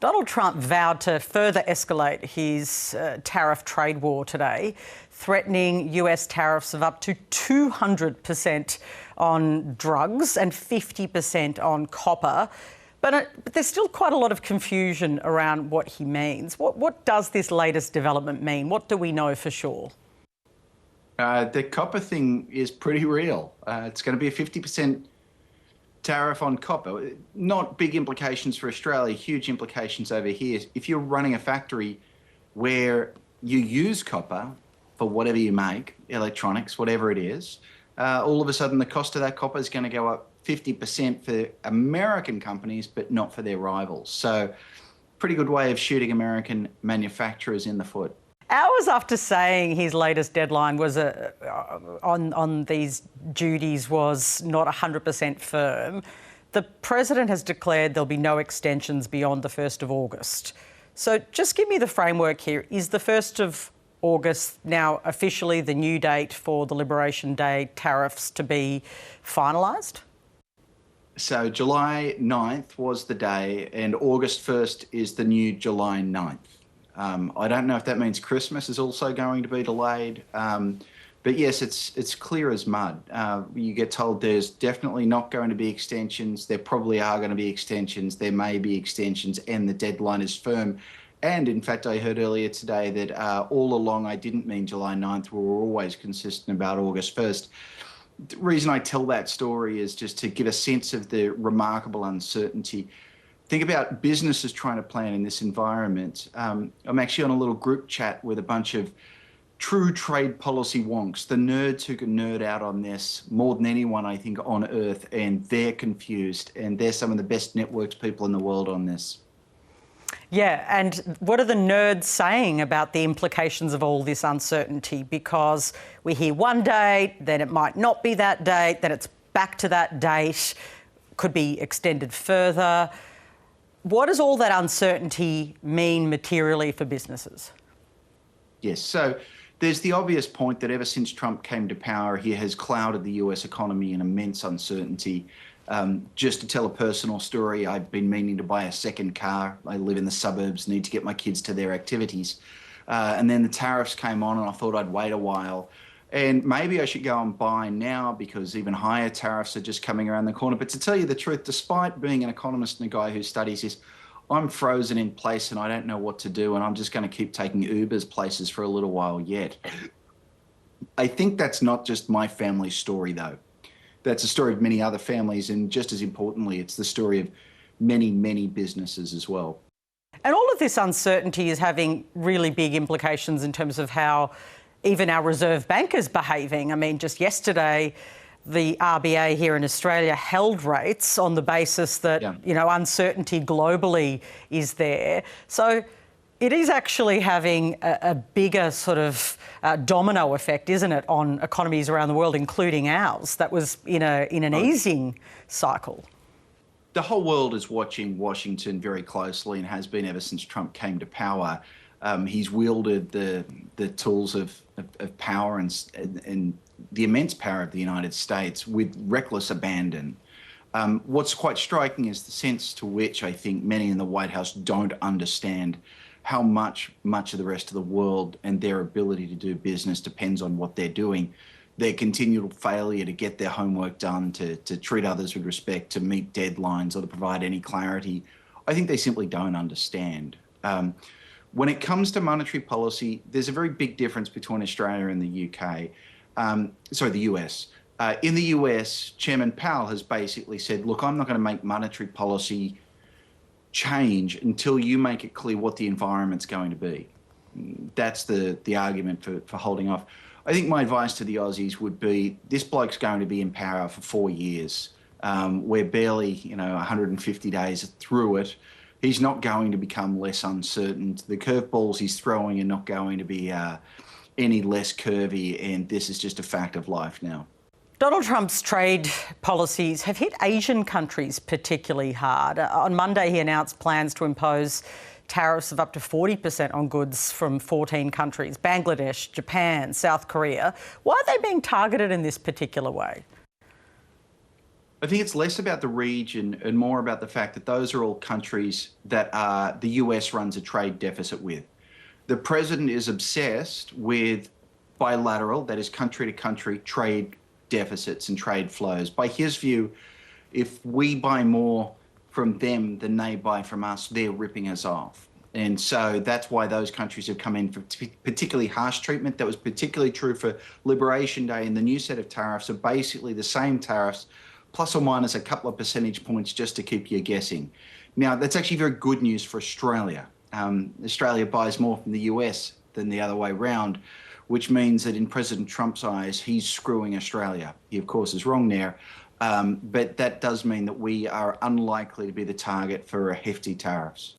Donald Trump vowed to further escalate his tariff trade war today, threatening US tariffs of up to 200% on drugs and 50% on copper. But there's still quite a lot of confusion around what he means. What does this latest development mean? What do we know for sure? The copper thing is pretty real. It's going to be a 50% tariff on copper. Not big implications for Australia, huge implications over here. If you're running a factory where you use copper for whatever you make, electronics, whatever it is, all of a sudden the cost of that copper is going to go up 50% for American companies, but not for their rivals. So pretty good way of shooting American manufacturers in the foot. Hours after saying his latest deadline was on these duties was not 100% firm, the president has declared there'll be no extensions beyond the 1st of August. So just give me the framework here. Is the 1st of August now officially the new date for the Liberation Day tariffs to be finalised? So July 9th was the day, and August 1st is the new July 9th. I don't know if that means Christmas is also going to be delayed, but yes, it's clear as mud. You get told there's definitely not going to be extensions. There probably are going to be extensions. There may be extensions, and the deadline is firm. And in fact, I heard earlier today that all along I didn't mean July 9th. We were always consistent about August 1st. The reason I tell that story is just to give a sense of the remarkable uncertainty. Think about businesses trying to plan in this environment. I'm actually on a little group chat with a bunch of true trade policy wonks, the nerds who can nerd out on this more than anyone, I think, on earth, and they're confused, and they're some of the best networked people in the world on this. Yeah, and what are the nerds saying about the implications of all this uncertainty? Because we hear one date, then it might not be that date, then it's back to that date, could be extended further. What does all that uncertainty mean materially for businesses? Yes, so there's the obvious point that ever since Trump came to power, he has clouded the US economy in immense uncertainty. Just to tell a personal story, I've been meaning to buy a second car. I live in the suburbs, need to get my kids to their activities. And then the tariffs came on and I thought I'd wait a while. And maybe I should go and buy now because even higher tariffs are just coming around the corner. But to tell you the truth, despite being an economist and a guy who studies this, I'm frozen in place and I don't know what to do. And I'm just going to keep taking Ubers places for a little while yet. I think that's not just my family's story, though. That's the story of many other families. And just as importantly, it's the story of many, many businesses as well. And all of this uncertainty is having really big implications in terms of how even our Reserve Bank is behaving. I mean, just yesterday, the RBA here in Australia held rates on the basis that, uncertainty globally is there. So it is actually having a bigger sort of domino effect, isn't it, on economies around the world, including ours, that was in an easing cycle. The whole world is watching Washington very closely and has been ever since Trump came to power. He's wielded the tools of power and the immense power of the United States with reckless abandon. What's quite striking is the sense to which I think many in the White House don't understand how much of the rest of the world and their ability to do business depends on what they're doing. Their continual failure to get their homework done, to treat others with respect, to meet deadlines or to provide any clarity, I think they simply don't understand. When it comes to monetary policy, there's a very big difference between Australia and the UK. The US. In the US, Chairman Powell has basically said, look, I'm not going to make monetary policy change until you make it clear what the environment's going to be. That's the argument for holding off. I think my advice to the Aussies would be, this bloke's going to be in power for 4 years. We're barely, 150 days through it. He's not going to become less uncertain. The curveballs he's throwing are not going to be any less curvy, and this is just a fact of life now. Donald Trump's trade policies have hit Asian countries particularly hard. On Monday, he announced plans to impose tariffs of up to 40% on goods from 14 countries: Bangladesh, Japan, South Korea. Why are they being targeted in this particular way? I think it's less about the region and more about the fact that those are all countries that the US runs a trade deficit with. The president is obsessed with bilateral, that is country to country, trade deficits and trade flows. By his view, if we buy more from them than they buy from us, they're ripping us off. And so that's why those countries have come in for particularly harsh treatment. That was particularly true for Liberation Day, and the new set of tariffs are basically the same tariffs, plus or minus a couple of percentage points just to keep you guessing. Now, that's actually very good news for Australia. Australia buys more from the US than the other way round, which means that in President Trump's eyes, he's screwing Australia. He, of course, is wrong there. But that does mean that we are unlikely to be the target for hefty tariffs.